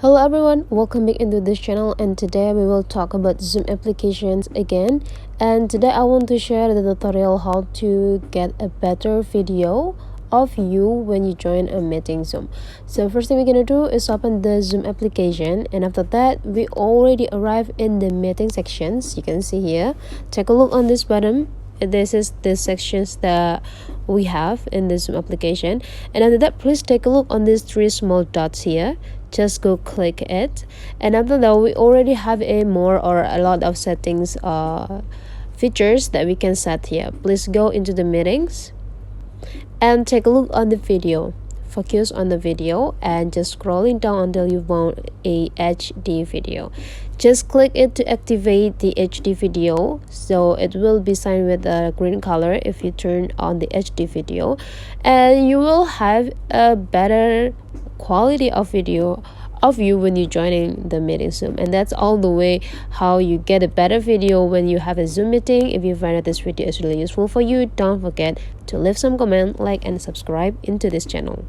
Hello everyone, welcome back into this channel, and today we will talk about Zoom applications again. And today I want to share the tutorial how to get a better video of you when you join a meeting Zoom. So first thing we're gonna do is open the Zoom application, and after that we already arrived in the meeting sections. You can see here, take a look on this button. This is the sections that we have in the Zoom application, and after that please take a look on these three small dots here. Just go click it, and after that we already have a lot of settings features that we can set here. Please go into the meetings and take a look on the video. Focus on the video and just scrolling down until you found a HD video. Just click it to activate the HD video, so it will be signed with a green color if you turn on the HD video, and you will have a better quality of video of you when you're joining the meeting Zoom. And that's all the way how you get a better video when you have a Zoom meeting. If you find that this video is really useful for you, don't forget to leave some comment, like, and subscribe into this channel.